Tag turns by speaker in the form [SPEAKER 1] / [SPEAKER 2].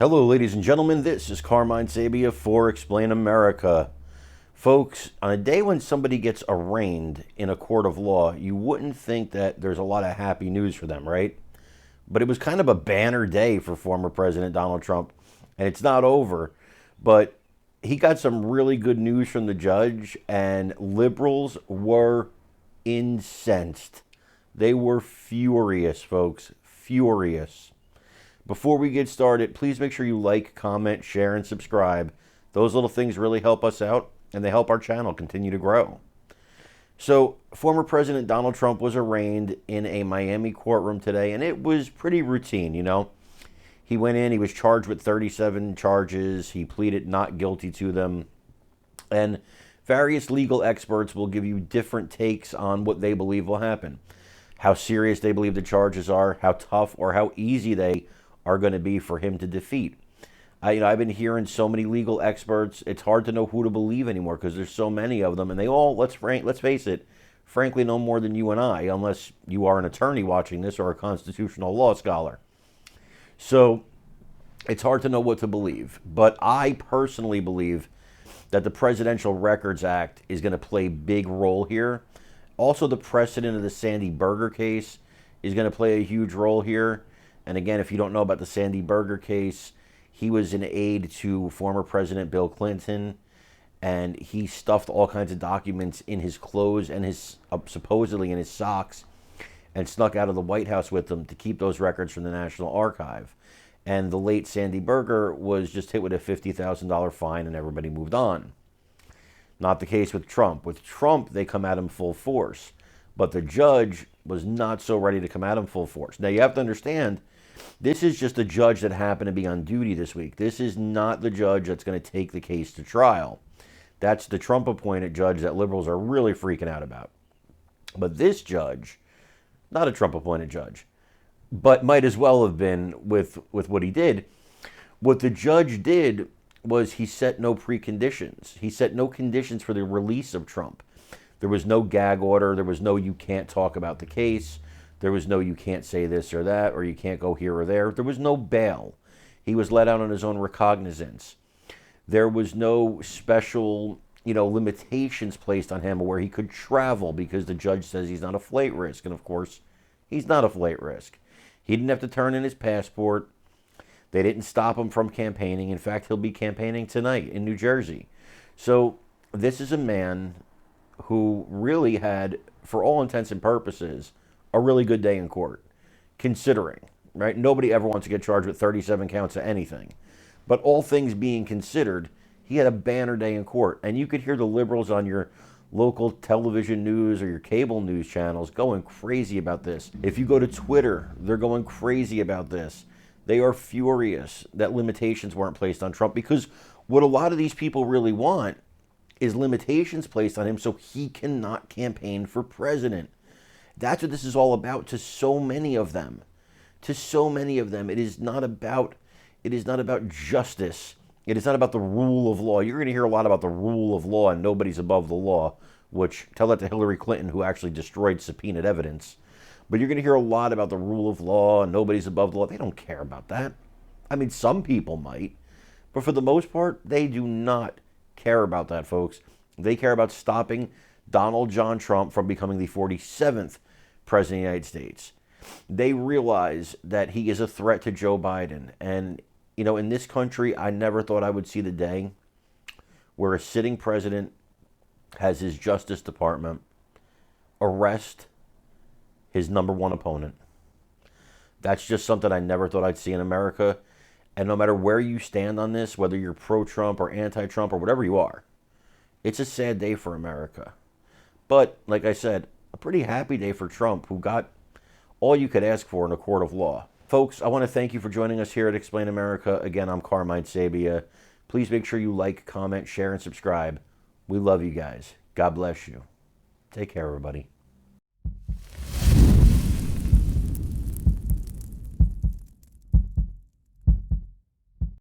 [SPEAKER 1] Hello, ladies and gentlemen. This is Carmine Sabia for Explain America. Folks, on a day when somebody gets arraigned in a court of law, you wouldn't think that there's a lot of happy news for them, right? But it was kind of a banner day for former President Donald Trump, and it's not over. But he got some really good news from the judge, and liberals were incensed. They were furious, folks. Furious. Before we get started, please make sure you like, comment, share, and subscribe. Those little things really help us out, and they help our channel continue to grow. So, former President Donald Trump was arraigned in a Miami courtroom today, and it was pretty routine, you know. He went in, he was charged with 37 charges, he pleaded not guilty to them, and various legal experts will give you different takes on what they believe will happen. How serious they believe the charges are, how tough or how easy they are going to be for him to defeat. I've been hearing so many legal experts. It's hard to know who to believe anymore because there's so many of them, and they all, let's face it, frankly, know more than you and I, unless you are an attorney watching this or a constitutional law scholar. So it's hard to know what to believe. But I personally believe that the Presidential Records Act is going to play a big role here. Also, the precedent of the Sandy Berger case is going to play a huge role here. And again, if you don't know about the Sandy Berger case, he was an aide to former President Bill Clinton, and he stuffed all kinds of documents in his clothes and his supposedly in his socks, and snuck out of the White House with them to keep those records from the National Archive. And the late Sandy Berger was just hit with a $50,000 fine, and everybody moved on. Not the case with Trump. With Trump, they come at him full force. But the judge was not so ready to come at him full force. Now, you have to understand, this is just a judge that happened to be on duty this week. This is not the judge that's going to take the case to trial. That's the Trump-appointed judge that liberals are really freaking out about. But this judge, not a Trump-appointed judge, but might as well have been with what he did. What the judge did was he set no preconditions. He set no conditions for the release of Trump. There was no gag order. There was no you can't talk about the case. There was no you can't say this or that, or you can't go here or there. There was no bail. He was let out on his own recognizance. There was no special, limitations placed on him where he could travel because the judge says he's not a flight risk. And of course, he's not a flight risk. He didn't have to turn in his passport. They didn't stop him from campaigning. In fact, he'll be campaigning tonight in New Jersey. So this is a man who really had, for all intents and purposes, a really good day in court, considering, right? Nobody ever wants to get charged with 37 counts of anything. But all things being considered, he had a banner day in court. And you could hear the liberals on your local television news or your cable news channels going crazy about this. If you go to Twitter, they're going crazy about this. They are furious that limitations weren't placed on Trump, because what a lot of these people really want is limitations placed on him so he cannot campaign for president. That's what this is all about to so many of them. To so many of them, it is not about justice. It is not about the rule of law. You're going to hear a lot about the rule of law and nobody's above the law, which tell that to Hillary Clinton, who actually destroyed subpoenaed evidence. But you're going to hear a lot about the rule of law and nobody's above the law. They don't care about that. I mean, some people might, but for the most part, they do not care about that, folks. They care about stopping Donald John Trump from becoming the 47th president of the United States. They realize that he is a threat to Joe Biden. And, in this country, I never thought I would see the day where a sitting president has his Justice Department arrest his number one opponent. That's just something I never thought I'd see in America. And no matter where you stand on this, whether you're pro-Trump or anti-Trump or whatever you are, it's a sad day for America. But, like I said, a pretty happy day for Trump, who got all you could ask for in a court of law. Folks, I want to thank you for joining us here at Explain America. Again, I'm Carmine Sabia. Please make sure you like, comment, share, and subscribe. We love you guys. God bless you. Take care, everybody.